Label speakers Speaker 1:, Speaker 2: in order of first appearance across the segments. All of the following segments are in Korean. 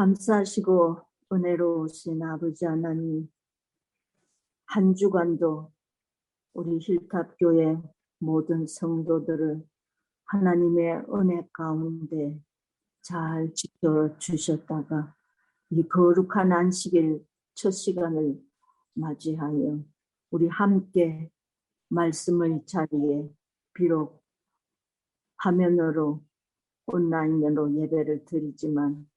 Speaker 1: 감사하시고 은혜로우신 아버지 하나님, 한 주간도 우리 힐탑교회 모든 성도들을 하나님의 은혜 가운데 잘 지켜주셨다가 이 거룩한 안식일 첫 시간을 맞이하여 우리 함께 말씀의 자리에 비록 화면으로 온라인으로 예배를 드리지만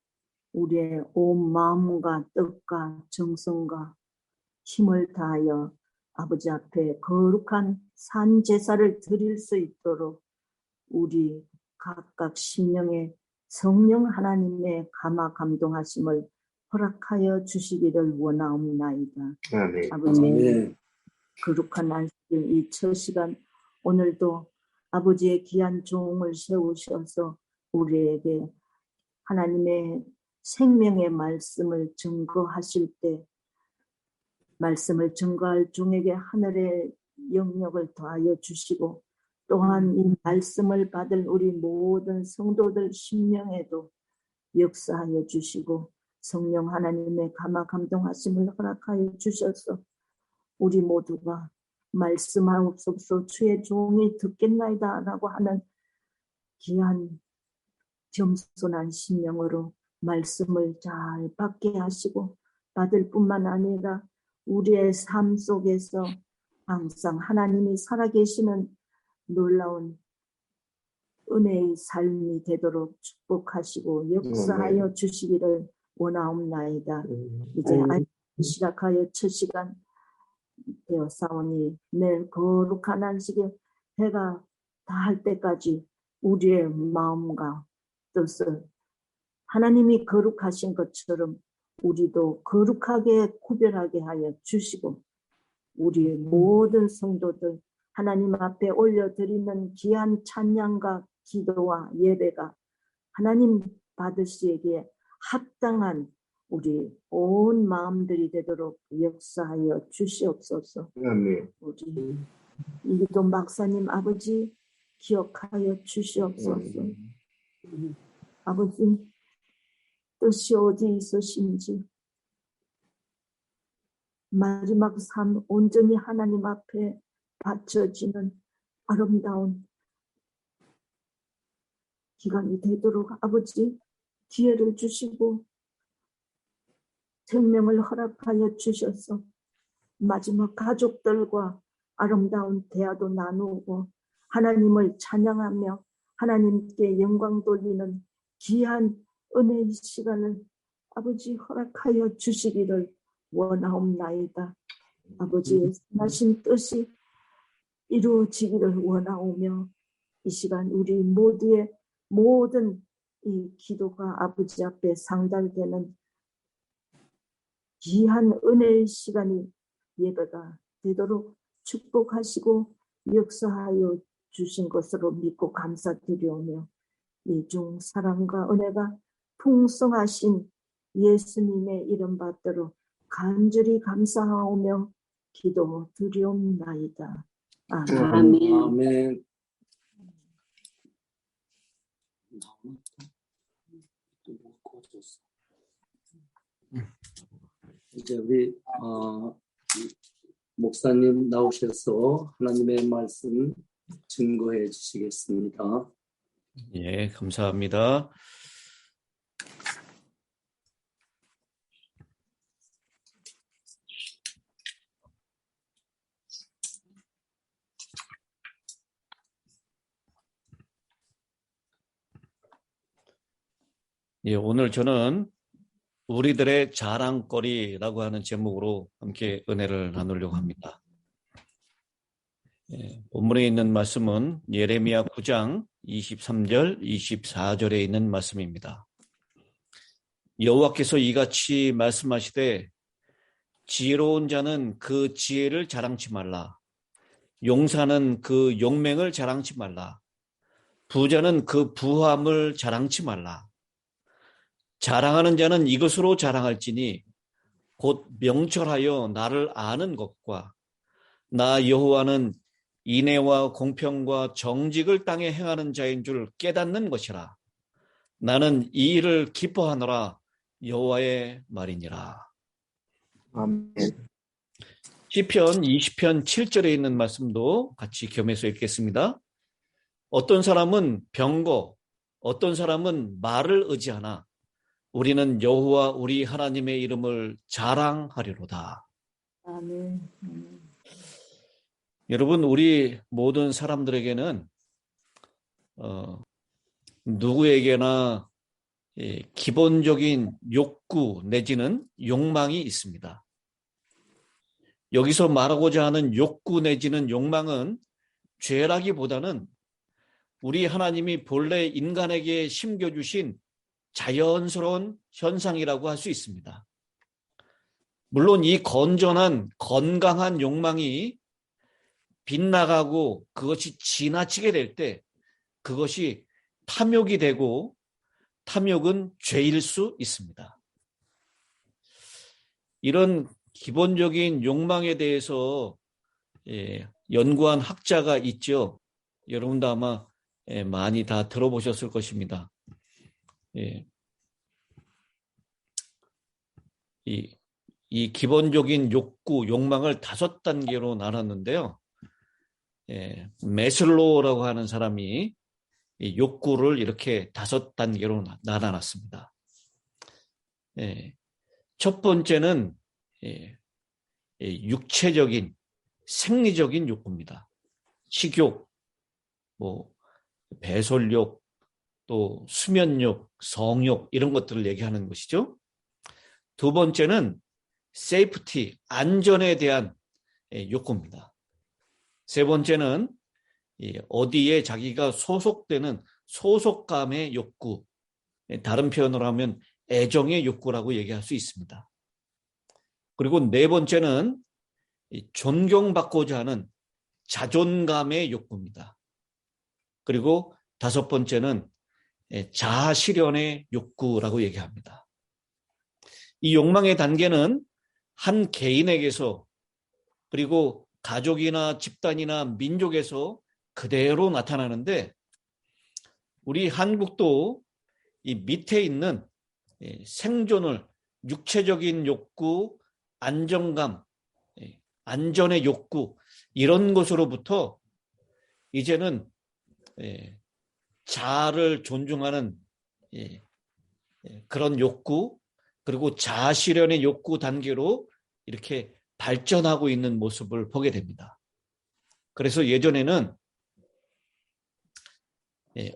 Speaker 1: 우리의 온 마음과 뜻과 정성과 힘을 다하여 아버지 앞에 거룩한 산 제사를 드릴 수 있도록 우리 각각 심령에 성령 하나님의 감화 감동하심을 허락하여 주시기를 원하옵나이다.
Speaker 2: 아멘.
Speaker 1: 아버지,
Speaker 2: 아멘.
Speaker 1: 거룩한 안식일 이 첫 시간 오늘도 아버지의 귀한 종을 세우셔서 우리에게 하나님의 생명의 말씀을 증거하실 때 말씀을 증거할 종에게 하늘의 영역을 더하여 주시고 또한 이 말씀을 받을 우리 모든 성도들 심령에도 역사하여 주시고 성령 하나님의 감화 감동하심을 허락하여 주셔서 우리 모두가 말씀하옵소서 주의 종이 듣겠나이다 라고 하는 귀한 겸손한 심령으로 말씀을 잘 받게 하시고 받을 뿐만 아니라 우리의 삶 속에서 항상 하나님이 살아계시는 놀라운 은혜의 삶이 되도록 축복하시고 역사하여 주시기를 원하옵나이다. 이제 시작하여 첫 시간 되었사오니 내일 거룩한 안식일 해가 다할 때까지 우리의 마음과 뜻을 하나님이 거룩하신 것처럼 우리도 거룩하게 구별하게 하여 주시고 우리 모든 성도들 하나님 앞에 올려드리는 귀한 찬양과 기도와 예배가 하나님 받으시기에 합당한 우리 온 마음들이 되도록 역사하여 주시옵소서.
Speaker 2: 아멘.
Speaker 1: 우리 이기도 막사님 아버지 기억하여 주시옵소서. 아버지 뜻이 어디 있으신지 마지막 삶 온전히 하나님 앞에 바쳐지는 아름다운 기간이 되도록 아버지 기회를 주시고 생명을 허락하여 주셔서 마지막 가족들과 아름다운 대화도 나누고 하나님을 찬양하며 하나님께 영광 돌리는 귀한 은혜의 시간을 아버지 허락하여 주시기를 원하옵나이다. 아버지의 선하신 뜻이 이루어지기를 원하오며 이 시간 우리 모두의 모든 이 기도가 아버지 앞에 상달되는 귀한 은혜의 시간이 예배가 되도록 축복하시고 역사하여 주신 것으로 믿고 감사드리오며 이 중 사랑과 은혜가 풍성하신 예수님의 이름 받들어 간절히 감사하오며 기도 드리옵나이다. 아멘.
Speaker 2: 아멘. 이제 우리 목사님 나오셔서 하나님의 말씀 증거해 주시겠습니다.
Speaker 3: 예, 감사합니다. 예, 오늘 저는 우리들의 자랑거리라고 하는 제목으로 함께 은혜를 나누려고 합니다. 예, 본문에 있는 말씀은 예레미야 9장 23절, 24절에 있는 말씀입니다. 여호와께서 이같이 말씀하시되 지혜로운 자는 그 지혜를 자랑치 말라. 용사는 그 용맹을 자랑치 말라. 부자는 그 부함을 자랑치 말라. 자랑하는 자는 이것으로 자랑할지니 곧 명철하여 나를 아는 것과 나 여호와는 인애와 공평과 정직을 땅에 행하는 자인 줄 깨닫는 것이라. 나는 이 일을 기뻐하노라. 여호와의 말이니라.
Speaker 4: 아멘.
Speaker 3: 시편 20편 7절에 있는 말씀도 같이 겸해서 읽겠습니다. 어떤 사람은 병거, 어떤 사람은 말을 의지하나 우리는 여호와 우리 하나님의 이름을 자랑하리로다.
Speaker 1: 아멘.
Speaker 3: 여러분, 우리 모든 사람들에게는 누구에게나 기본적인 욕구 내지는 욕망이 있습니다. 여기서 말하고자 하는 욕구 내지는 욕망은 죄라기보다는 우리 하나님이 본래 인간에게 심겨주신 자연스러운 현상이라고 할 수 있습니다. 물론 이 건전한 건강한 욕망이 빗나가고 그것이 지나치게 될 때 그것이 탐욕이 되고 탐욕은 죄일 수 있습니다. 이런 기본적인 욕망에 대해서 연구한 학자가 있죠. 여러분도 아마 많이 다 들어보셨을 것입니다. 이 기본적인 욕구, 욕망을 5단계로 나눴는데요. 메슬로우라고 하는 사람이 이 욕구를 이렇게 5단계로 나눠놨습니다. 첫 번째는 육체적인, 생리적인 욕구입니다. 식욕, 배설욕, 또 수면욕, 성욕 이런 것들을 얘기하는 것이죠. 두 번째는 세이프티, 안전에 대한 욕구입니다. 세 번째는 어디에 자기가 소속되는 소속감의 욕구, 다른 표현으로 하면 애정의 욕구라고 얘기할 수 있습니다. 그리고 네 번째는 존경받고자 하는 자존감의 욕구입니다. 그리고 5번째는 자아실현의 욕구라고 얘기합니다. 이 욕망의 단계는 한 개인에게서 그리고 가족이나 집단이나 민족에서 그대로 나타나는데 우리 한국도 이 밑에 있는 생존을 육체적인 욕구, 안정감, 안전의 욕구 이런 것으로부터 이제는 자아를 존중하는 그런 욕구 그리고 자아실현의 욕구 단계로 이렇게 발전하고 있는 모습을 보게 됩니다. 그래서 예전에는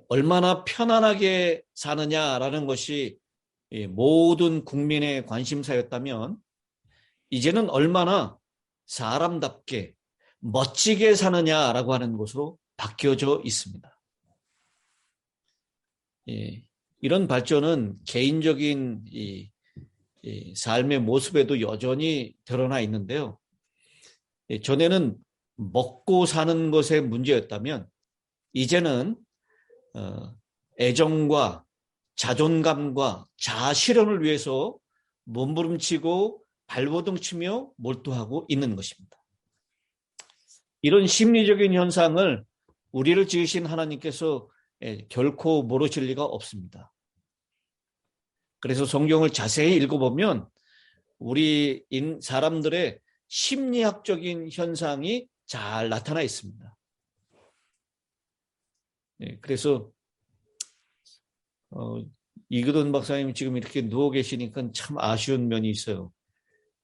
Speaker 3: 얼마나 편안하게 사느냐라는 것이 모든 국민의 관심사였다면 이제는 얼마나 사람답게 멋지게 사느냐라고 하는 것으로 바뀌어져 있습니다. 이런 발전은 개인적인 삶의 모습에도 여전히 드러나 있는데요. 전에는 먹고 사는 것의 문제였다면 이제는 애정과 자존감과 자아실현을 위해서 몸부림치고 발버둥치며 몰두하고 있는 것입니다. 이런 심리적인 현상을 우리를 지으신 하나님께서 결코 모르실 리가 없습니다. 그래서 성경을 자세히 읽어보면 우리 사람들의 심리학적인 현상이 잘 나타나 있습니다. 그래서 이그돈 박사님 지금 이렇게 누워 계시니까 참 아쉬운 면이 있어요.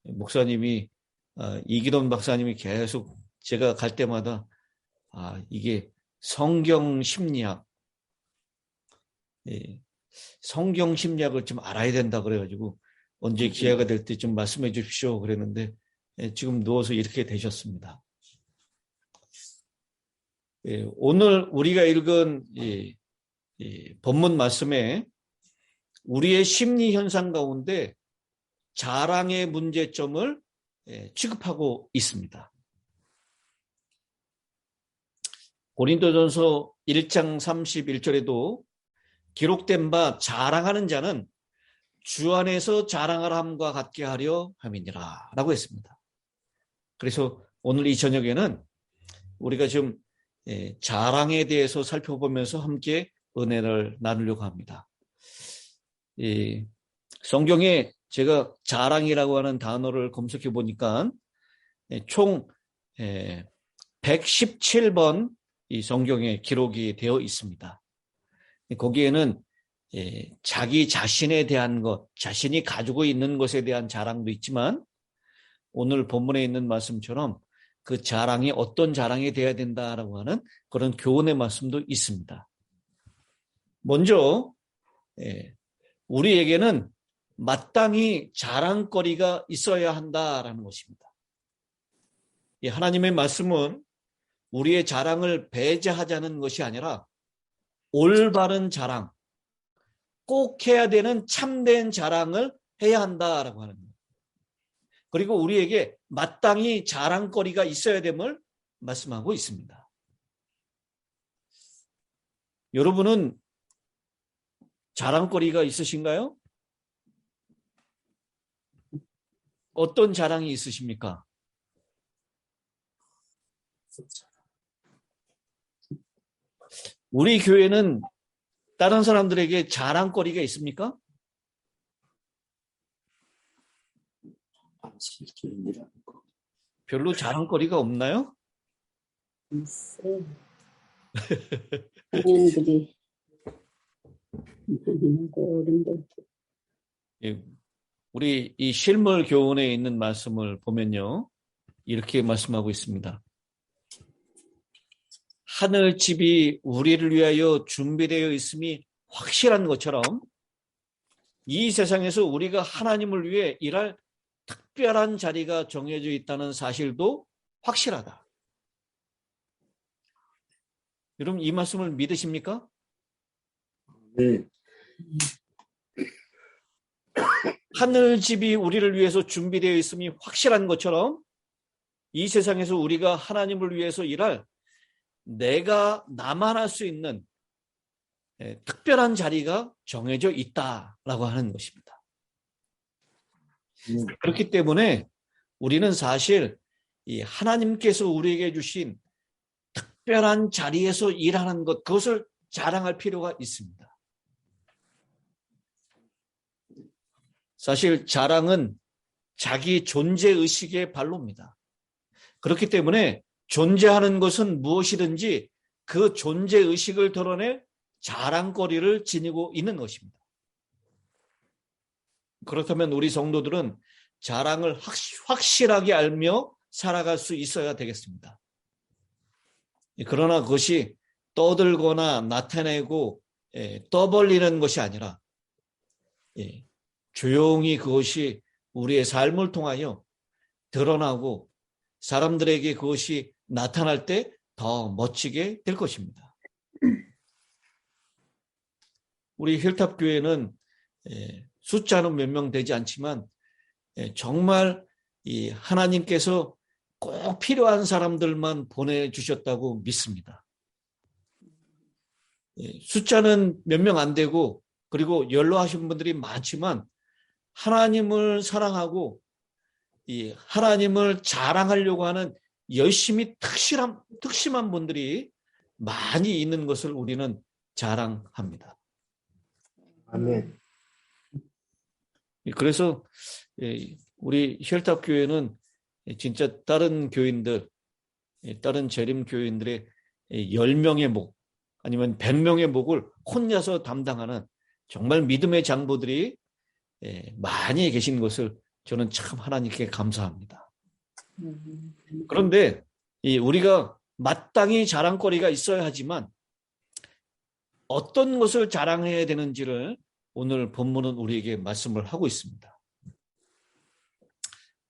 Speaker 3: 목사님이 이기돈 박사님이 계속 제가 갈 때마다 이게 성경 심리학, 성경 심리학을 좀 알아야 된다 그래가지고 언제 기회가 될 때 좀 말씀해 주십시오 그랬는데 지금 누워서 이렇게 되셨습니다. 오늘 우리가 읽은 본문 말씀에 우리의 심리 현상 가운데 자랑의 문제점을 취급하고 있습니다. 고린도전서 1장 31절에도 기록된 바 자랑하는 자는 주 안에서 자랑하라 함과 같게 하려 함이니라 라고 했습니다. 그래서 오늘 이 저녁에는 우리가 좀 자랑에 대해서 살펴보면서 함께 은혜를 나누려고 합니다. 성경에 제가 자랑이라고 하는 단어를 검색해 보니까 총 117번 이 성경에 기록이 되어 있습니다. 거기에는 자기 자신에 대한 것, 자신이 가지고 있는 것에 대한 자랑도 있지만 오늘 본문에 있는 말씀처럼 그 자랑이 어떤 자랑이 되어야 된다라고 하는 그런 교훈의 말씀도 있습니다. 먼저 우리에게는 마땅히 자랑거리가 있어야 한다라는 것입니다. 이 하나님의 말씀은 우리의 자랑을 배제하자는 것이 아니라 올바른 자랑, 꼭 해야 되는 참된 자랑을 해야 한다라고 하는 거예요. 그리고 우리에게 마땅히 자랑거리가 있어야 됨을 말씀하고 있습니다. 여러분은 자랑거리가 있으신가요? 어떤 자랑이 있으십니까? 우리 교회는 다른 사람들에게 자랑거리가 있습니까?
Speaker 2: 실존이라는 거.
Speaker 3: 별로 자랑거리가 없나요?
Speaker 5: 있어요. 청년들이 많고 어른들.
Speaker 3: 예, 우리 이 실물 교훈에 있는 말씀을 보면요. 이렇게 말씀하고 있습니다. 하늘집이 우리를 위하여 준비되어 있음이 확실한 것처럼 이 세상에서 우리가 하나님을 위해 일할 특별한 자리가 정해져 있다는 사실도 확실하다. 여러분 이 말씀을 믿으십니까?
Speaker 2: 네.
Speaker 3: 하늘집이 우리를 위해서 준비되어 있음이 확실한 것처럼 이 세상에서 우리가 하나님을 위해서 일할 내가 나만 할 수 있는 특별한 자리가 정해져 있다라고 하는 것입니다. 그렇기 때문에 우리는 사실 이 하나님께서 우리에게 주신 특별한 자리에서 일하는 것, 그것을 자랑할 필요가 있습니다. 사실 자랑은 자기 존재의식의 발로입니다. 그렇기 때문에 존재하는 것은 무엇이든지 그 존재의식을 드러낼 자랑거리를 지니고 있는 것입니다. 그렇다면 우리 성도들은 자랑을 확실하게 알며 살아갈 수 있어야 되겠습니다. 그러나 그것이 떠들거나 나타내고 떠벌리는 것이 아니라 조용히 그것이 우리의 삶을 통하여 드러나고 사람들에게 그것이 나타날 때 더 멋지게 될 것입니다. 우리 힐탑교회는 숫자는 몇 명 되지 않지만 정말 이 하나님께서 꼭 필요한 사람들만 보내주셨다고 믿습니다. 숫자는 몇 명 안 되고 그리고 연로하신 분들이 많지만 하나님을 사랑하고 이 하나님을 자랑하려고 하는 열심히 특심한 분들이 많이 있는 것을 우리는 자랑합니다.
Speaker 4: 아멘.
Speaker 3: 그래서 우리 혈탑교회는 진짜 다른 교인들, 다른 재림교인들의 10명의 목 아니면 100명의 목을 혼자서 담당하는 정말 믿음의 장보들이 많이 계신 것을 저는 참 하나님께 감사합니다. 그런데 우리가 마땅히 자랑거리가 있어야 하지만 어떤 것을 자랑해야 되는지를 오늘 본문은 우리에게 말씀을 하고 있습니다.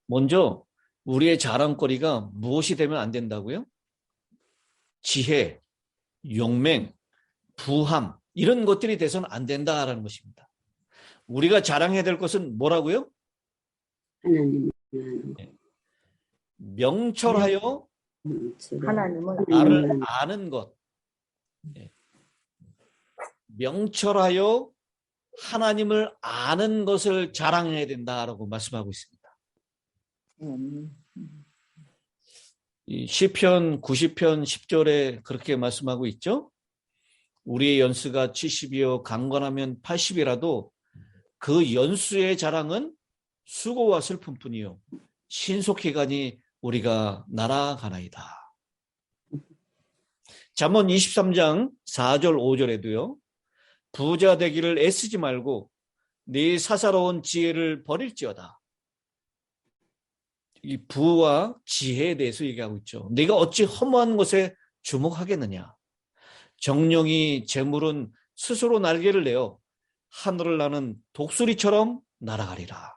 Speaker 3: 먼저 우리의 자랑거리가 무엇이 되면 안 된다고요? 지혜, 용맹, 부함 이런 것들이 돼서는 안 된다라는 것입니다. 우리가 자랑해야 될 것은 뭐라고요?
Speaker 5: 하나님.
Speaker 3: 명철하여
Speaker 1: 하나님을
Speaker 3: 나를 아는 것. 명철하여 하나님을 아는 것을 자랑해야 된다라고 말씀하고 있습니다. 이 시편 90편 10절에 그렇게 말씀하고 있죠. 우리의 연수가 70이요 강건하면 80이라도 그 연수의 자랑은 수고와 슬픔뿐이요 신속히 우리가 날아가나이다. 잠언 23장 4절 5절에도요. 부자 되기를 애쓰지 말고 네 사사로운 지혜를 버릴지어다. 이 부와 지혜에 대해서 얘기하고 있죠. 네가 어찌 허무한 것에 주목하겠느냐. 정령이 재물은 스스로 날개를 내어 하늘을 나는 독수리처럼 날아가리라.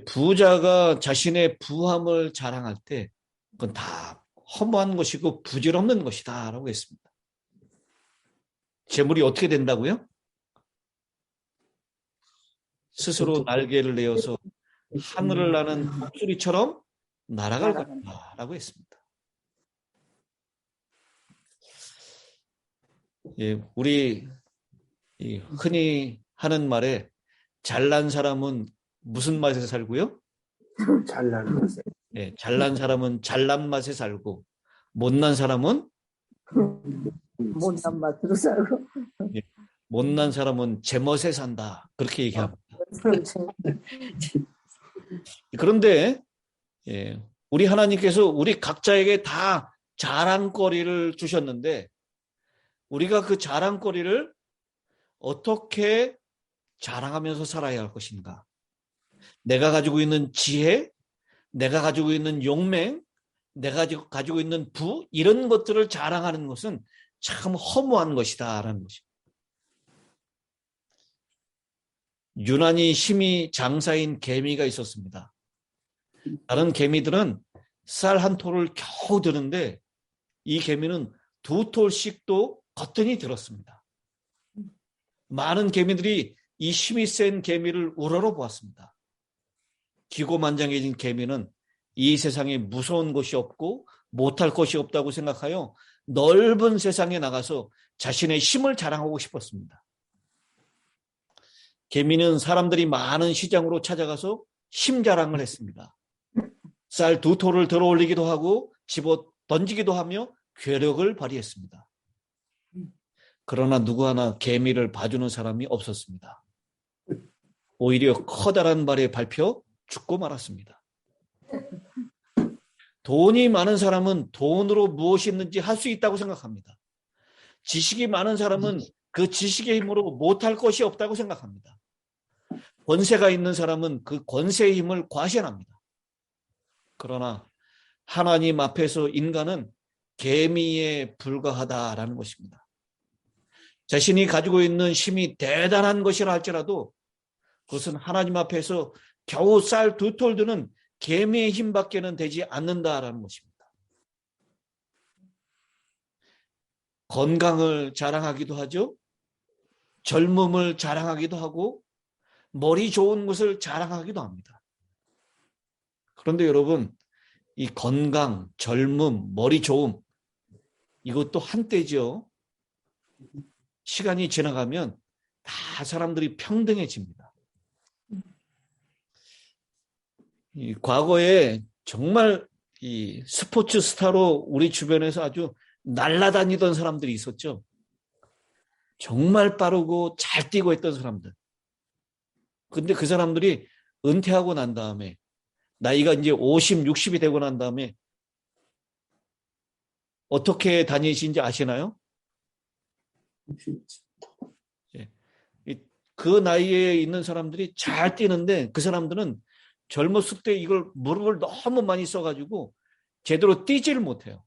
Speaker 3: 부자가 자신의 부함을 자랑할 때 그건 다 허무한 것이고 부질없는 것이다 라고 했습니다. 재물이 어떻게 된다고요? 스스로 날개를 내어서 하늘을 나는 독수리처럼 날아갈 것이다 라고 했습니다. 우리 흔히 하는 말에 잘난 사람은 무슨 맛에 살고요?
Speaker 4: 잘난 것에.
Speaker 3: 잘난 사람은 잘난 맛에 살고 못난 사람은
Speaker 1: 못난 맛으로 살고.
Speaker 3: 못난 사람은 제멋에 산다. 그렇게 얘기합니다. 그런데 우리 하나님께서 우리 각자에게 다 자랑거리를 주셨는데 우리가 그 자랑거리를 어떻게 자랑하면서 살아야 할 것인가? 내가 가지고 있는 지혜, 내가 가지고 있는 용맹, 내가 가지고 있는 부 이런 것들을 자랑하는 것은 참 허무한 것이다라는 것입니다. 유난히 힘이 장사인 개미가 있었습니다. 다른 개미들은 쌀 한 톨을 겨우 드는데 이 개미는 2톨씩도 거뜬히 들었습니다. 많은 개미들이 이 힘이 센 개미를 우러러보았습니다. 기고만장해진 개미는 이 세상에 무서운 것이 없고 못할 것이 없다고 생각하여 넓은 세상에 나가서 자신의 힘을 자랑하고 싶었습니다. 개미는 사람들이 많은 시장으로 찾아가서 힘 자랑을 했습니다. 쌀 2톨을 들어 올리기도 하고 집어 던지기도 하며 괴력을 발휘했습니다. 그러나 누구 하나 개미를 봐주는 사람이 없었습니다. 오히려 커다란 발에 밟혀 죽고 말았습니다. 돈이 많은 사람은 돈으로 무엇이 있는지 할 수 있다고 생각합니다. 지식이 많은 사람은 그 지식의 힘으로 못할 것이 없다고 생각합니다. 권세가 있는 사람은 그 권세의 힘을 과시합니다. 그러나 하나님 앞에서 인간은 개미에 불과하다라는 것입니다. 자신이 가지고 있는 힘이 대단한 것이라 할지라도 그것은 하나님 앞에서 겨우 쌀 2톨 드는 개미의 힘밖에는 되지 않는다라는 것입니다. 건강을 자랑하기도 하죠. 젊음을 자랑하기도 하고 머리 좋은 것을 자랑하기도 합니다. 그런데 여러분, 이 건강, 젊음, 머리 좋음 이것도 한때죠. 시간이 지나가면 다 사람들이 평등해집니다. 과거에 정말 이 스포츠 스타로 우리 주변에서 아주 날아다니던 사람들이 있었죠. 정말 빠르고 잘 뛰고 했던 사람들. 근데 그 사람들이 은퇴하고 난 다음에 나이가 이제 50, 60이 되고 난 다음에 어떻게 다니신지 아시나요? 그 나이에 있는 사람들이 잘 뛰는데 그 사람들은 젊었을 때 이걸 무릎을 너무 많이 써가지고 제대로 뛰지를 못해요.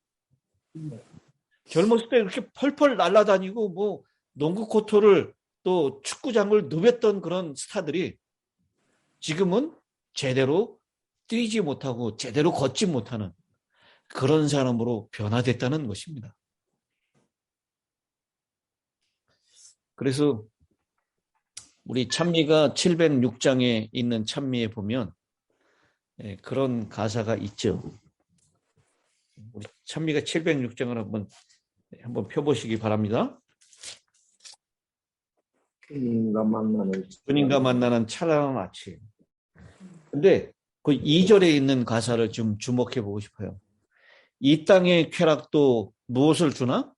Speaker 3: 젊었을 때 이렇게 펄펄 날아다니고 뭐 농구 코트를 또 축구장을 누볐던 그런 스타들이 지금은 제대로 뛰지 못하고 제대로 걷지 못하는 그런 사람으로 변화됐다는 것입니다. 그래서 우리 찬미가 706장에 있는 찬미에 보면 그런 가사가 있죠. 우리 찬미가 706장을 한번 펴보시기 바랍니다. 주님과 만나는 찬란한 아침. 근데 그 2절에 있는 가사를 좀 주목해 보고 싶어요. 이 땅의 쾌락도 무엇을 주나?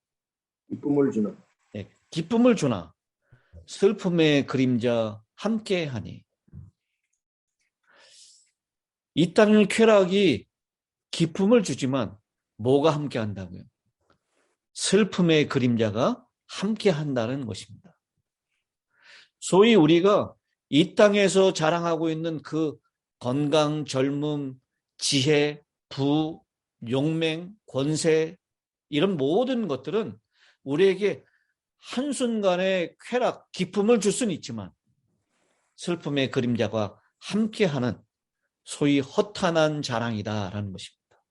Speaker 4: 기쁨을 주나.
Speaker 3: 네, 기쁨을 주나. 슬픔의 그림자 함께하니. 이 땅의 쾌락이 기쁨을 주지만 뭐가 함께한다고요? 슬픔의 그림자가 함께한다는 것입니다. 소위 우리가 이 땅에서 자랑하고 있는 그 건강, 젊음, 지혜, 부, 용맹, 권세 이런 모든 것들은 우리에게 한순간의 쾌락, 기쁨을 줄 수는 있지만 슬픔의 그림자가 함께하는 소위 허탄한 자랑이다라는 것입니다.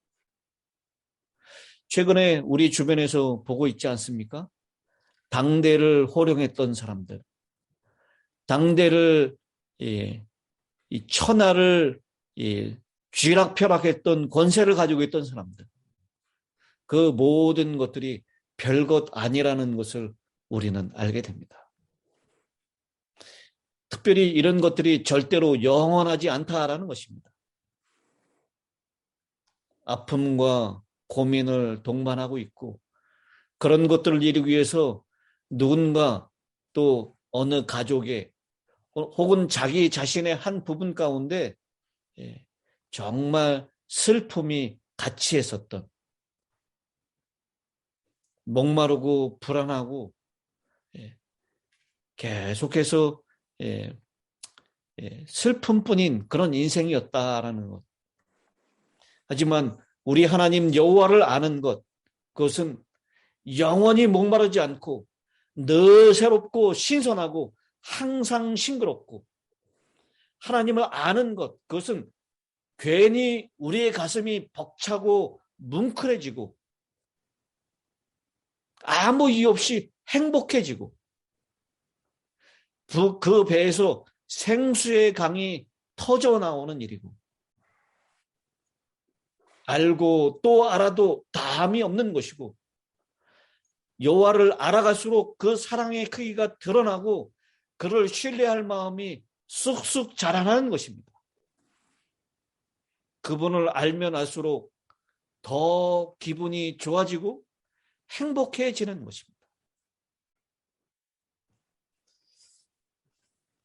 Speaker 3: 최근에 우리 주변에서 보고 있지 않습니까? 당대를 호령했던 사람들, 당대를 이 천하를 쥐락펴락했던 권세를 가지고 있던 사람들, 그 모든 것들이 별것 아니라는 것을 우리는 알게 됩니다. 특별히 이런 것들이 절대로 영원하지 않다라는 것입니다. 아픔과 고민을 동반하고 있고 그런 것들을 이루기 위해서 누군가 또 어느 가족의 혹은 자기 자신의 한 부분 가운데 정말 슬픔이 같이 있었던 목마르고 불안하고 계속해서 슬픔뿐인 그런 인생이었다라는 것. 하지만 우리 하나님 여호와를 아는 것, 그것은 영원히 목마르지 않고 늘 새롭고 신선하고 항상 싱그럽고, 하나님을 아는 것, 그것은 괜히 우리의 가슴이 벅차고 뭉클해지고 아무 이유 없이 행복해지고 그 배에서 생수의 강이 터져 나오는 일이고, 알고 또 알아도 다함이 없는 것이고, 여호와를 알아갈수록 그 사랑의 크기가 드러나고 그를 신뢰할 마음이 쑥쑥 자라나는 것입니다. 그분을 알면 알수록 더 기분이 좋아지고 행복해지는 것입니다.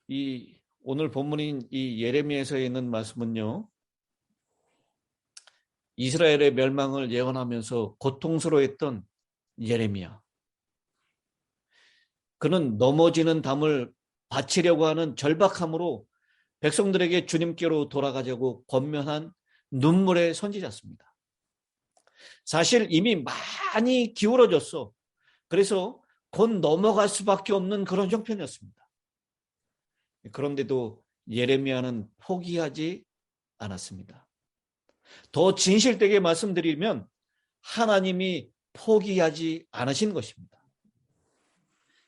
Speaker 3: 이 오늘 본문인 이 예레미야서에 있는 말씀은요, 이스라엘의 멸망을 예언하면서 고통스러워했던 예레미야. 그는 넘어지는 담을 바치려고 하는 절박함으로 백성들에게 주님께로 돌아가자고 권면한 눈물의 선지자였습니다. 사실 이미 많이 기울어졌어. 그래서 곧 넘어갈 수밖에 없는 그런 형편이었습니다. 그런데도 예레미야는 포기하지 않았습니다. 더 진실되게 말씀드리면 하나님이 포기하지 않으신 것입니다.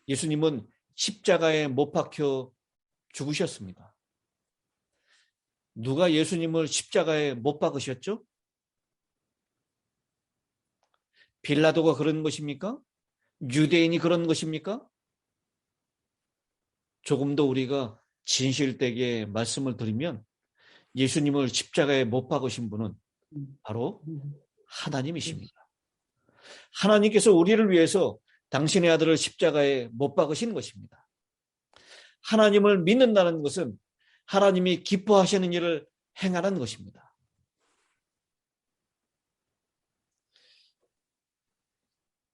Speaker 3: 예수님은 십자가에 못 박혀 죽으셨습니다. 누가 예수님을 십자가에 못 박으셨죠? 빌라도가 그런 것입니까? 유대인이 그런 것입니까? 조금 더 우리가 진실되게 말씀을 드리면 예수님을 십자가에 못 박으신 분은 바로 하나님이십니다. 하나님께서 우리를 위해서 당신의 아들을 십자가에 못 박으신 것입니다. 하나님을 믿는다는 것은 하나님이 기뻐하시는 일을 행하는 것입니다.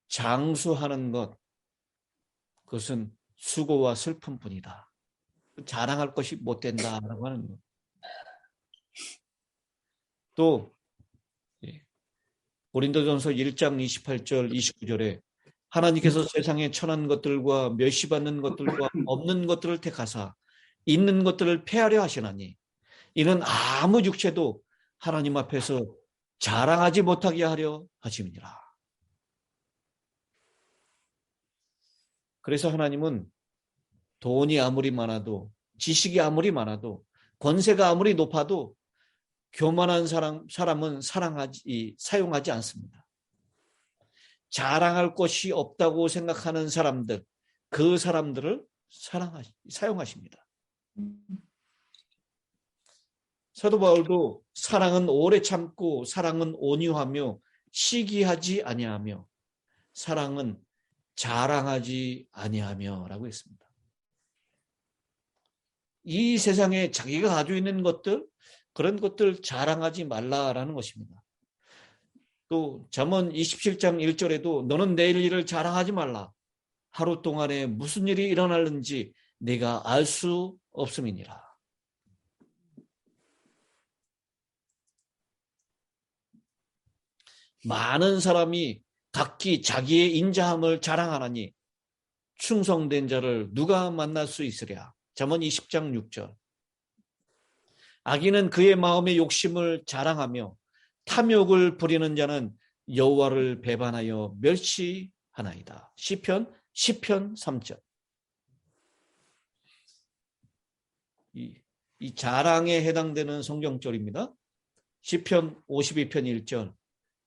Speaker 3: 장수하는 것, 그것은 수고와 슬픔뿐이다. 자랑할 것이 못 된다라고 하는 것. 또 고린도전서 1장 28절 29절에 하나님께서 세상에 천한 것들과 멸시받는 것들과 없는 것들을 택하사 있는 것들을 폐하려 하시나니 이는 아무 육체도 하나님 앞에서 자랑하지 못하게 하려 하심이니라. 그래서 하나님은 돈이 아무리 많아도, 지식이 아무리 많아도, 권세가 아무리 높아도 교만한 사람은 사용하지 않습니다. 자랑할 것이 없다고 생각하는 사람들, 그 사람들을 사용하십니다. 사도 바울도 사랑은 오래 참고 사랑은 온유하며 시기하지 아니하며 사랑은 자랑하지 아니하며 라고 했습니다. 이 세상에 자기가 가지고 있는 것들, 그런 것들 자랑하지 말라라는 것입니다. 또 잠언 27장 1절에도 너는 내일 일을 자랑하지 말라. 하루 동안에 무슨 일이 일어날는지 네가 알 수 없음이니라. 많은 사람이 각기 자기의 인자함을 자랑하나니 충성된 자를 누가 만날 수 있으랴. 잠언 20장 6절. 악인은 그의 마음의 욕심을 자랑하며 탐욕을 부리는 자는 여호와를 배반하여 멸시하나이다. 시편 3절. 이 자랑에 해당되는 성경절입니다. 시편 52편 1절.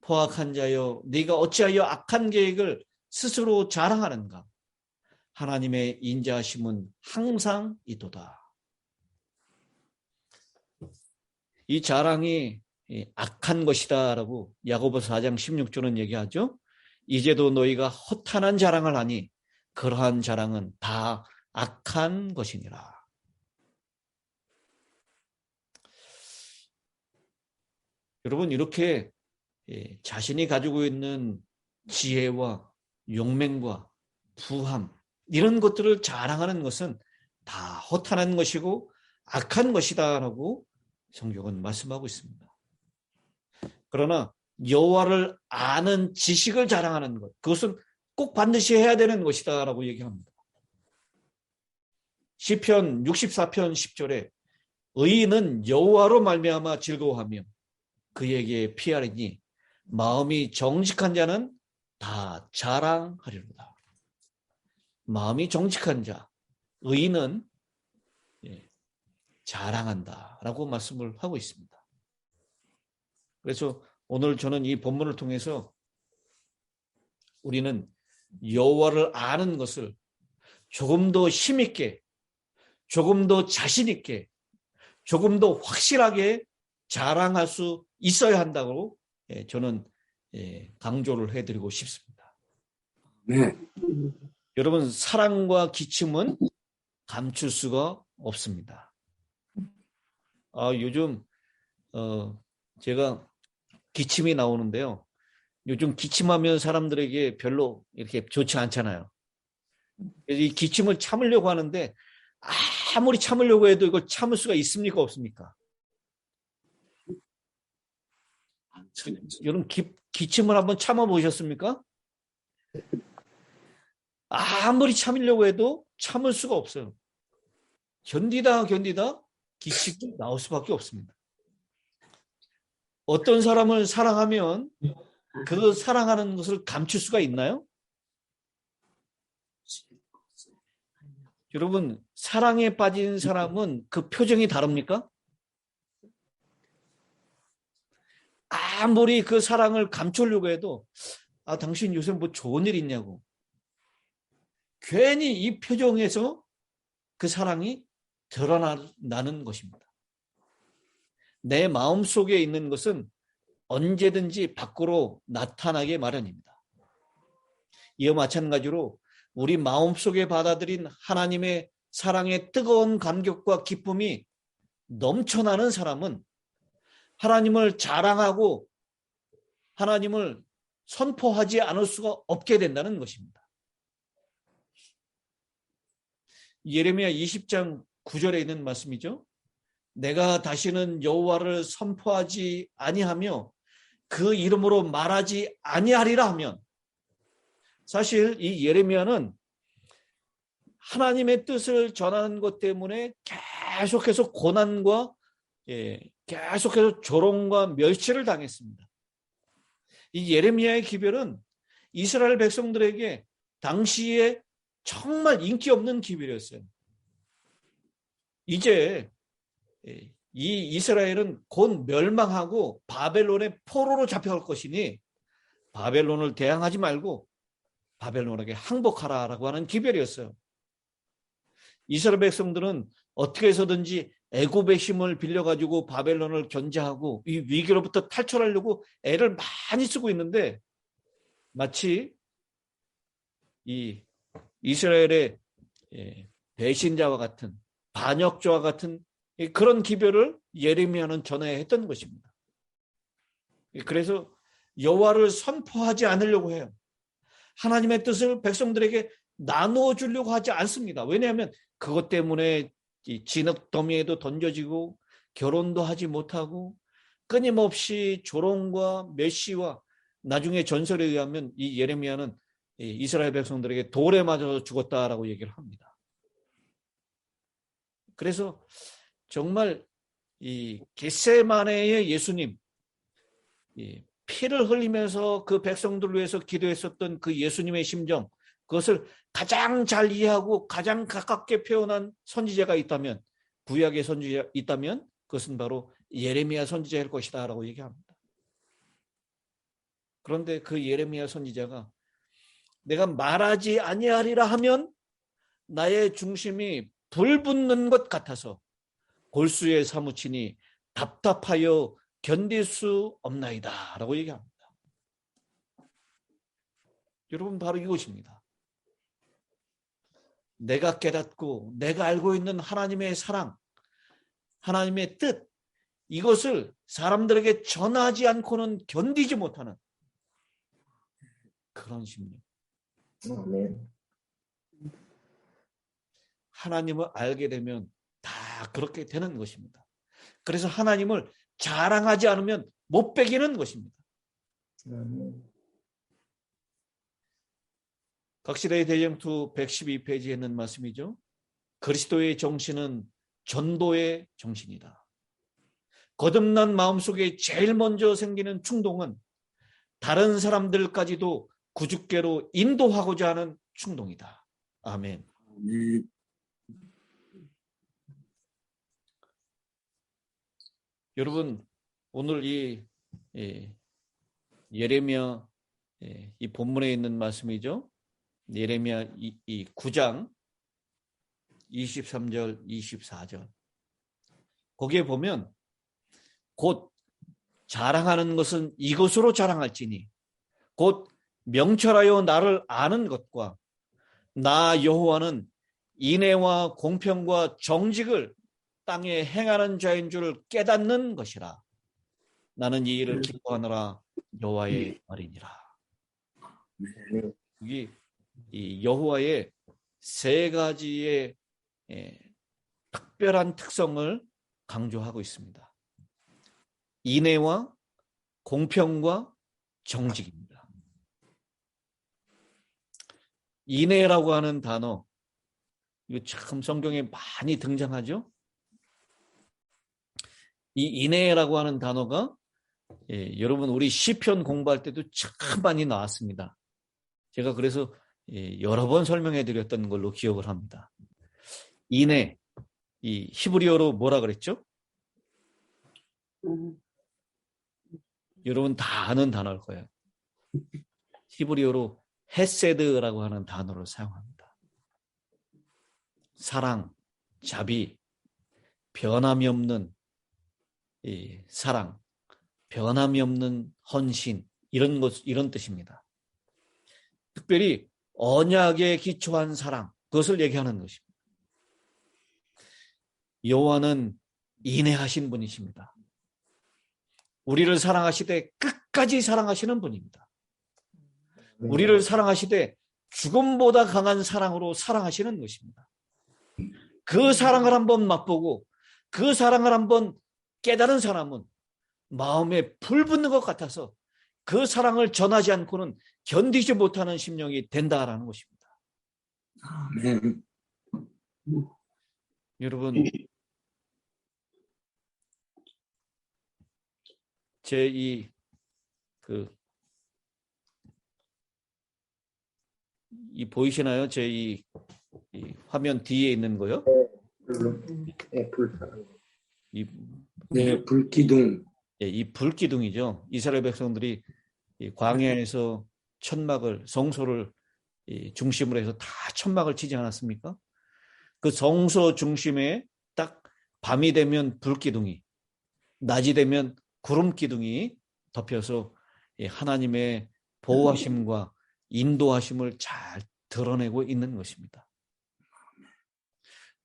Speaker 3: 포악한 자여 네가 어찌하여 악한 계획을 스스로 자랑하는가. 하나님의 인자하심은 항상 있도다. 이 자랑이 악한 것이다 라고 야고보서 4장 16절은 얘기하죠. 이제도 너희가 허탄한 자랑을 하니 그러한 자랑은 다 악한 것이니라. 여러분, 이렇게 자신이 가지고 있는 지혜와 용맹과 부함, 이런 것들을 자랑하는 것은 다 허탄한 것이고 악한 것이다 라고 성경은 말씀하고 있습니다. 그러나 여호와를 아는 지식을 자랑하는 것, 그것은 꼭 반드시 해야 되는 것이다 라고 얘기합니다. 시편 64편 10절에 의인은 여호와로 말미암아 즐거워하며 그에게 피하리니 마음이 정직한 자는 다 자랑하리로다. 마음이 정직한 자, 의인은 자랑한다라고 말씀을 하고 있습니다. 그래서 오늘 저는 이 본문을 통해서 우리는 여호와를 아는 것을 조금 더 힘있게, 조금 더 자신있게, 조금 더 확실하게 자랑할 수 있어야 한다고 저는 강조를 해드리고 싶습니다.
Speaker 2: 네.
Speaker 3: 여러분, 사랑과 기침은 감출 수가 없습니다. 요즘 제가 기침이 나오는데요. 요즘 기침하면 사람들에게 별로 이렇게 좋지 않잖아요. 이 기침을 참으려고 하는데 아무리 참으려고 해도 이걸 참을 수가 있습니까, 없습니까? 여러분, 기침을 한번 참아보셨습니까? 아무리 참으려고 해도 참을 수가 없어요. 견디다 기침이 나올 수밖에 없습니다. 어떤 사람을 사랑하면 그 사랑하는 것을 감출 수가 있나요? 여러분, 사랑에 빠진 사람은 그 표정이 다릅니까? 아무리 그 사랑을 감추려고 해도 당신 요새 뭐 좋은 일 있냐고. 괜히 이 표정에서 그 사랑이 드러나는 것입니다. 내 마음속에 있는 것은 언제든지 밖으로 나타나게 마련입니다. 이와 마찬가지로 우리 마음속에 받아들인 하나님의 사랑의 뜨거운 감격과 기쁨이 넘쳐나는 사람은 하나님을 자랑하고 하나님을 선포하지 않을 수가 없게 된다는 것입니다. 예레미야 20장 9절에 있는 말씀이죠. 내가 다시는 여호와를 선포하지 아니하며 그 이름으로 말하지 아니하리라 하면, 사실 이 예레미야는 하나님의 뜻을 전하는 것 때문에 계속해서 고난과 계속해서 조롱과 멸시를 당했습니다. 이 예레미야의 기별은 이스라엘 백성들에게 당시에 정말 인기 없는 기별이었어요. 이제 이 이스라엘은 곧 멸망하고 바벨론의 포로로 잡혀갈 것이니 바벨론을 대항하지 말고 바벨론에게 항복하라라고 하는 기별이었어요. 이스라엘 백성들은 어떻게 해서든지 애굽의 힘을 빌려가지고 바벨론을 견제하고 이 위기로부터 탈출하려고 애를 많이 쓰고 있는데, 마치 이 이스라엘의 배신자와 같은 반역죄와 같은 그런 기별을 예레미야는 전해야 했던 것입니다. 그래서 여호와를 선포하지 않으려고 해요. 하나님의 뜻을 백성들에게 나누어 주려고 하지 않습니다. 왜냐하면 그것 때문에 진흙더미에도 던져지고 결혼도 하지 못하고 끊임없이 조롱과 멸시와 나중에 전설에 의하면 이 예레미야는 이스라엘 백성들에게 돌에 맞아서 죽었다라고 얘기를 합니다. 그래서 정말 이 겟세마네의 예수님, 피를 흘리면서 그 백성들을 위해서 기도했었던 그 예수님의 심정, 그것을 가장 잘 이해하고 가장 가깝게 표현한 선지자가 있다면, 구약의 선지자가 있다면 그것은 바로 예레미야 선지자일 것이다 라고 얘기합니다. 그런데 그 예레미야 선지자가 내가 말하지 아니하리라 하면 나의 중심이 불붙는 것 같아서 골수에 사무치니 답답하여 견딜 수 없나이다 라고 얘기합니다. 여러분, 바로 이것입니다. 내가 깨닫고 내가 알고 있는 하나님의 사랑, 하나님의 뜻, 이것을 사람들에게 전하지 않고는 견디지 못하는 그런 심리.
Speaker 4: 아멘.
Speaker 3: 하나님을 알게 되면 다 그렇게 되는 것입니다. 그래서 하나님을 자랑하지 않으면 못 배기는 것입니다.
Speaker 4: 아멘.
Speaker 3: 각시대의 대쟁투 112페이지에 있는 말씀이죠. 그리스도의 정신은 전도의 정신이다. 거듭난 마음속에 제일 먼저 생기는 충동은 다른 사람들까지도 구주께로 인도하고자 하는 충동이다. 아멘.
Speaker 2: 아멘.
Speaker 3: 여러분, 오늘 이 예레미야 이 본문에 있는 말씀이죠. 예레미야 이 9장 23절 24절 거기에 보면 곧 자랑하는 것은 이것으로 자랑할지니 곧 명철하여 나를 아는 것과 나 여호와는 인애와 공평과 정직을 땅에 행하는 자인 줄을 깨닫는 것이라. 나는 이 일을 기뻐하노라. 여호와의 말이니라. 여기 이 여호와의 세 가지의 특별한 특성을 강조하고 있습니다. 인애와 공평과 정직입니다. 인애라고 하는 단어, 이거 참 성경에 많이 등장하죠. 이 인애라고 하는 단어가 여러분 우리 시편 공부할 때도 참 많이 나왔습니다. 제가 그래서 여러 번 설명해 드렸던 걸로 기억을 합니다. 인애, 이 히브리어로 뭐라 그랬죠? 여러분 다 아는 단어일 거예요. 히브리어로 헤세드라고 하는 단어를 사용합니다. 사랑, 자비, 변함이 없는 사랑, 변함이 없는 헌신, 이런 뜻입니다. 특별히 언약에 기초한 사랑, 그것을 얘기하는 것입니다. 여호와는 인애하신 분이십니다. 우리를 사랑하시되 끝까지 사랑하시는 분입니다. 우리를 사랑하시되 죽음보다 강한 사랑으로 사랑하시는 것입니다. 그 사랑을 한번 맛보고 그 사랑을 한번 깨달은 사람은 마음에 불 붙는 것 같아서 그 사랑을 전하지 않고는 견디지 못하는 심령이 된다라는 것입니다.
Speaker 2: 아멘.
Speaker 3: 여러분, 제 이 보이시나요? 제 이 화면 뒤에 있는 거요?
Speaker 4: 네, 불사랑.
Speaker 2: 네, 불기둥.
Speaker 3: 이 불기둥이죠. 이스라엘 백성들이 이 광야에서 천막을, 성소를 중심으로 해서 다 천막을 치지 않았습니까? 그 성소 중심에 딱 밤이 되면 불기둥이, 낮이 되면 구름기둥이 덮여서 하나님의 보호하심과 인도하심을 잘 드러내고 있는 것입니다.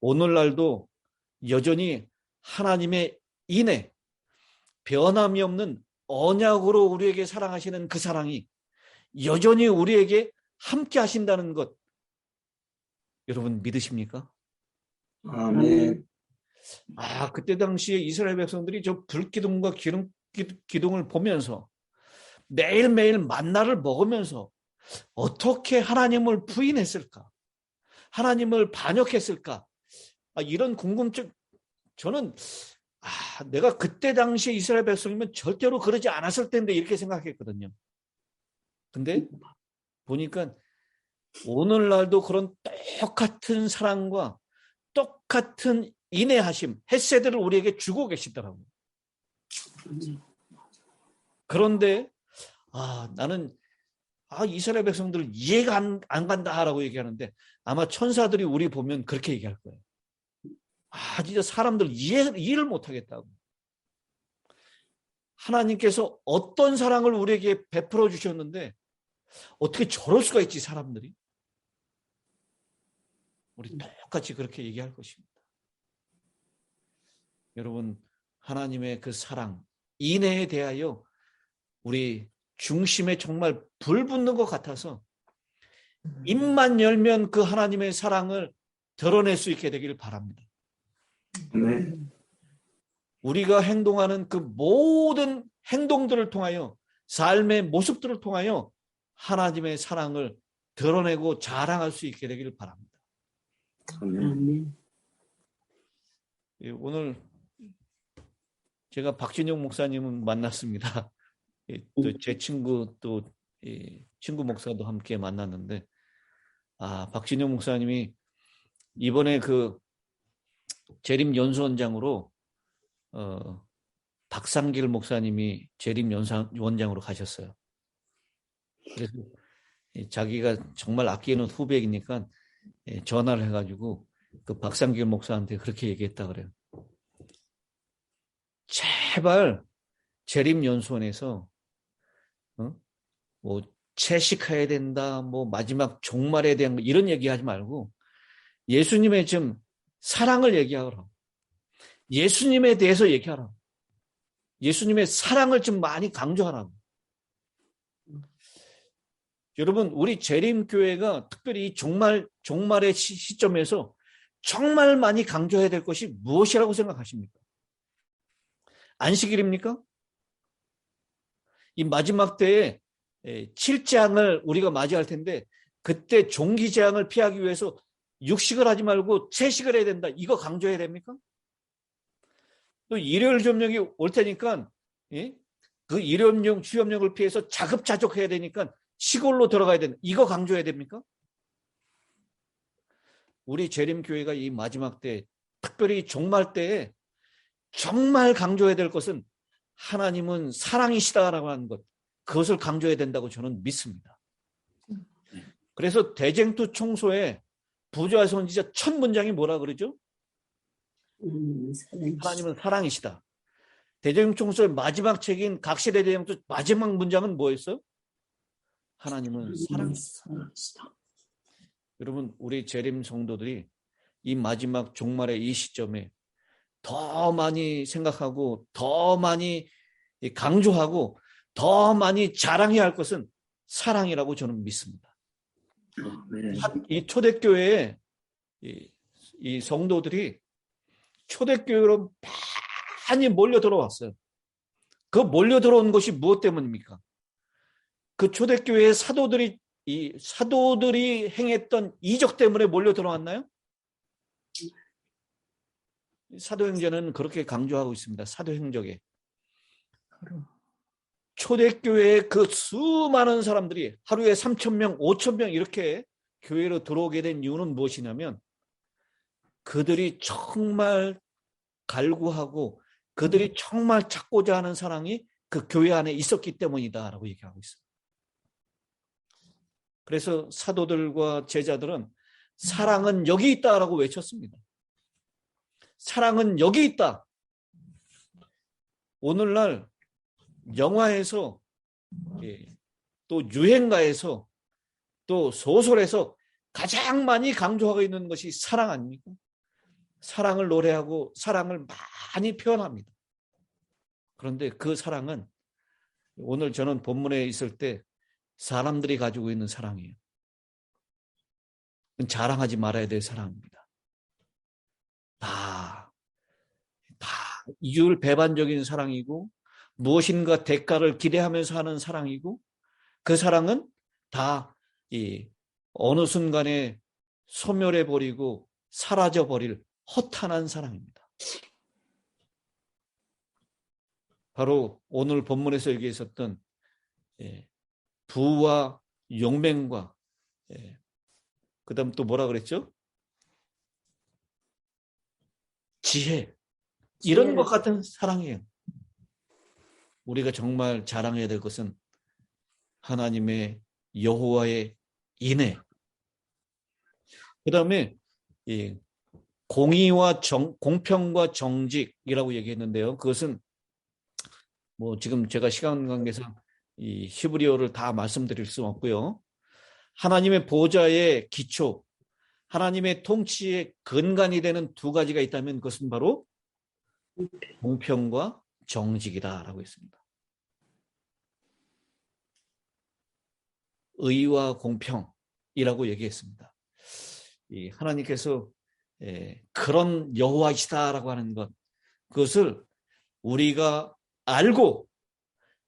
Speaker 3: 오늘날도 여전히 하나님의 인애, 변함이 없는 언약으로 우리에게 사랑하시는 그 사랑이 여전히 우리에게 함께 하신다는 것, 여러분 믿으십니까?
Speaker 2: 아멘.
Speaker 3: 그때 당시에 이스라엘 백성들이 저 불기둥과 기둥을 보면서 매일매일 만나를 먹으면서 어떻게 하나님을 부인했을까? 하나님을 반역했을까? 이런 궁금증, 저는 내가 그때 당시에 이스라엘 백성이면 절대로 그러지 않았을 텐데 이렇게 생각했거든요. 근데 보니까 오늘날도 그런 똑같은 사랑과 똑같은 인내하심, 헤세드를 우리에게 주고 계시더라고요. 그런데 나는 이스라엘 백성들 이해가 안 간다라고 얘기하는데 아마 천사들이 우리 보면 그렇게 얘기할 거예요. 진짜 사람들 이해를 못하겠다고. 하나님께서 어떤 사랑을 우리에게 베풀어 주셨는데 어떻게 저럴 수가 있지 사람들이. 우리 똑같이 그렇게 얘기할 것입니다. 여러분, 하나님의 그 사랑, 인애에 대하여 우리 중심에 정말 불 붙는 것 같아서 입만 열면 그 하나님의 사랑을 드러낼 수 있게 되길 바랍니다.
Speaker 2: 네.
Speaker 3: 우리가 행동하는 그 모든 행동들을 통하여, 삶의 모습들을 통하여 하나님의 사랑을 드러내고 자랑할 수 있게 되길 바랍니다.
Speaker 2: 아멘.
Speaker 3: 오늘 제가 박진영 목사님은 만났습니다. 또 제 친구 친구 목사도 함께 만났는데 박진영 목사님이 이번에 그 재림 연수원장으로 박상길 목사님이 재림 연수원장으로 가셨어요. 그래서 자기가 정말 아끼는 후배이니까 전화를 해가지고 그 박상길 목사한테 그렇게 얘기했다 그래요. 제발 재림연수원에서 뭐 채식해야 된다, 뭐 마지막 종말에 대한 이런 얘기하지 말고 예수님의 좀 사랑을 얘기하라. 예수님에 대해서 얘기하라. 예수님의 사랑을 좀 많이 강조하라. 여러분, 우리 재림교회가 특별히 이 종말의 시점에서 정말 많이 강조해야 될 것이 무엇이라고 생각하십니까? 안식일입니까? 이 마지막 때에 7장을 우리가 맞이할 텐데 그때 종기재앙을 피하기 위해서 육식을 하지 말고 채식을 해야 된다. 이거 강조해야 됩니까? 또 일요일 점령이 올 테니까 그 일요일 주염령을 피해서 자급자족해야 되니까 시골로 들어가야 된다. 이거 강조해야 됩니까? 우리 재림교회가 이 마지막 때, 특별히 종말 때에 정말 강조해야 될 것은 하나님은 사랑이시다라고 하는 것, 그것을 강조해야 된다고 저는 믿습니다. 그래서 대쟁투 총소에 부조와 선지자 첫 문장이 뭐라 그러죠? 하나님은 사랑이시다. 대쟁투 총소의 마지막 책인 각시대 대쟁투 마지막 문장은 뭐였어요? 하나님은 사랑이시다. 여러분, 우리 재림 성도들이 이 마지막 종말의 이 시점에 더 많이 생각하고 더 많이 강조하고 더 많이 자랑해야 할 것은 사랑이라고 저는 믿습니다. 이 초대교회에 이 성도들이 초대교회로 많이 몰려 들어왔어요. 그 몰려 들어온 것이 무엇 때문입니까? 그 초대교회의 사도들이 행했던 이적 때문에 몰려 들어왔나요? 사도행전은 그렇게 강조하고 있습니다. 사도행적에. 초대교회의 그 수많은 사람들이 하루에 3,000명, 5,000명 이렇게 교회로 들어오게 된 이유는 무엇이냐면 그들이 정말 갈구하고 그들이 정말 찾고자 하는 사랑이 그 교회 안에 있었기 때문이다라고 얘기하고 있어요. 그래서 사도들과 제자들은 사랑은 여기 있다라고 외쳤습니다. 사랑은 여기 있다. 오늘날 영화에서 또 유행가에서 또 소설에서 가장 많이 강조하고 있는 것이 사랑 아닙니까? 사랑을 노래하고 사랑을 많이 표현합니다. 그런데 그 사랑은 오늘 저는 본문에 있을 때 사람들이 가지고 있는 사랑이에요. 자랑하지 말아야 될 사랑입니다. 다 이율배반적인 사랑이고 무엇인가 대가를 기대하면서 하는 사랑이고 그 사랑은 다 어느 순간에 소멸해버리고 사라져버릴 허탄한 사랑입니다. 바로 오늘 본문에서 얘기했었던 부와 용맹과 그 다음 또 뭐라 그랬죠? 지혜. 이런 것 같은 사랑이에요. 우리가 정말 자랑해야 될 것은 하나님의 여호와의 인애. 그 다음에 공의와 공평과 정직이라고 얘기했는데요. 그것은 뭐 지금 제가 시간 관계상 이 히브리어를 다 말씀드릴 수 없고요. 하나님의 보좌의 기초, 하나님의 통치의 근간이 되는 두 가지가 있다면 그것은 바로 공평과 정직이다라고 했습니다. 의와 공평이라고 얘기했습니다. 하나님께서 그런 여호와이시다라고 하는 것, 그것을 우리가 알고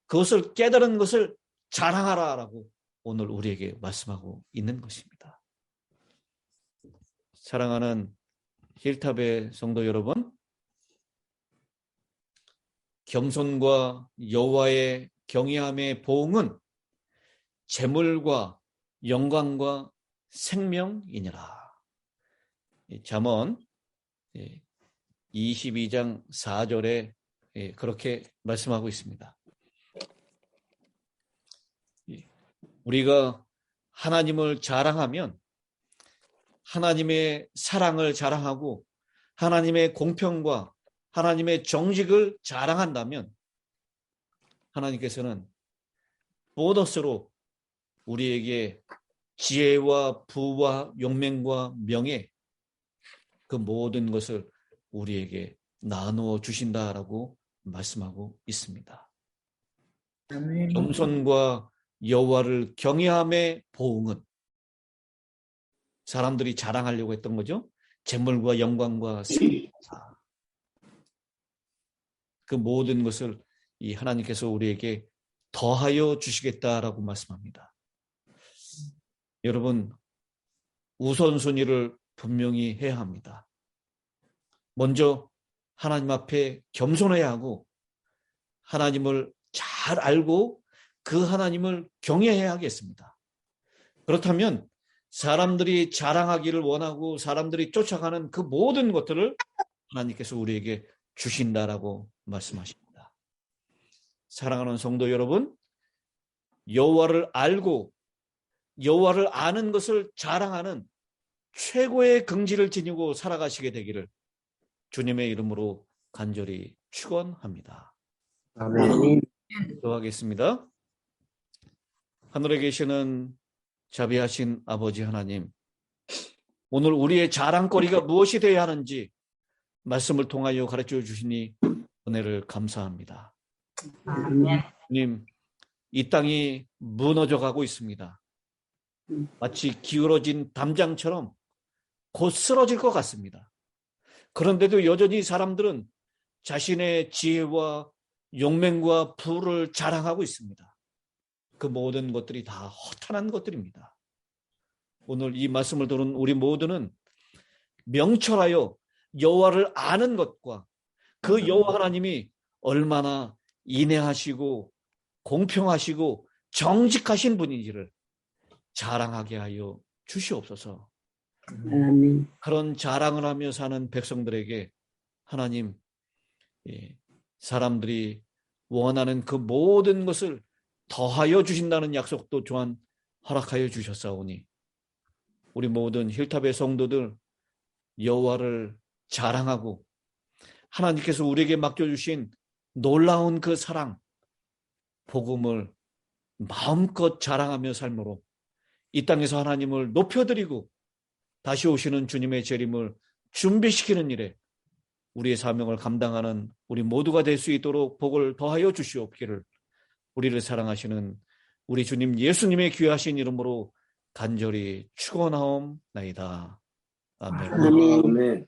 Speaker 3: 그것을 깨달은 것을 자랑하라라고 오늘 우리에게 말씀하고 있는 것입니다. 사랑하는 힐탑의 성도 여러분, 겸손과 여호와의 경외함의 보응은 재물과 영광과 생명이니라. 잠언 22장 4절에 그렇게 말씀하고 있습니다. 우리가 하나님을 자랑하면 하나님의 사랑을 자랑하고 하나님의 공평과 하나님의 정직을 자랑한다면 하나님께서는 보너스로 우리에게 지혜와 부와 용맹과 명예 그 모든 것을 우리에게 나누어 주신다라고 말씀하고 있습니다. 겸손과 여호와를 경외함의 보응은 사람들이 자랑하려고 했던 거죠. 재물과 영광과 생사. 그 모든 것을 이 하나님께서 우리에게 더하여 주시겠다라고 말씀합니다. 여러분, 우선순위를 분명히 해야 합니다. 먼저 하나님 앞에 겸손해야 하고 하나님을 잘 알고 그 하나님을 경외해야 하겠습니다. 그렇다면 사람들이 자랑하기를 원하고 사람들이 쫓아가는 그 모든 것들을 하나님께서 우리에게 주신다라고 말씀하십니다. 사랑하는 성도 여러분, 여호와를 알고 여호와를 아는 것을 자랑하는 최고의 긍지를 지니고 살아가시게 되기를 주님의 이름으로 간절히 축원합니다.
Speaker 4: 아멘.
Speaker 3: 기도하겠습니다. 하늘에 계시는 자비하신 아버지 하나님, 오늘 우리의 자랑거리가 무엇이 되어야 하는지 말씀을 통하여 가르쳐 주시니 은혜를 감사합니다. 주님, 이 땅이 무너져 가고 있습니다. 마치 기울어진 담장처럼 곧 쓰러질 것 같습니다. 그런데도 여전히 사람들은 자신의 지혜와 용맹과 부를 자랑하고 있습니다. 그 모든 것들이 다 허탄한 것들입니다. 오늘 이 말씀을 들은 우리 모두는 명철하여 여호와를 아는 것과 그 여호와 하나님이 얼마나 인애하시고 공평하시고 정직하신 분인지를 자랑하게 하여 주시옵소서.
Speaker 5: 아멘.
Speaker 3: 그런 자랑을 하며 사는 백성들에게 하나님, 사람들이 원하는 그 모든 것을 더하여 주신다는 약속도 또한 허락하여 주셨사오니 우리 모든 힐탑의 성도들 여호와를 자랑하고 하나님께서 우리에게 맡겨주신 놀라운 그 사랑, 복음을 마음껏 자랑하며 삶으로 이 땅에서 하나님을 높여드리고 다시 오시는 주님의 재림을 준비시키는 일에 우리의 사명을 감당하는 우리 모두가 될 수 있도록 복을 더하여 주시옵기를 우리를 사랑하시는 우리 주님 예수님의 귀하신 이름으로 간절히 축원하옵나이다. 아멘.
Speaker 5: 아멘.
Speaker 2: 아멘.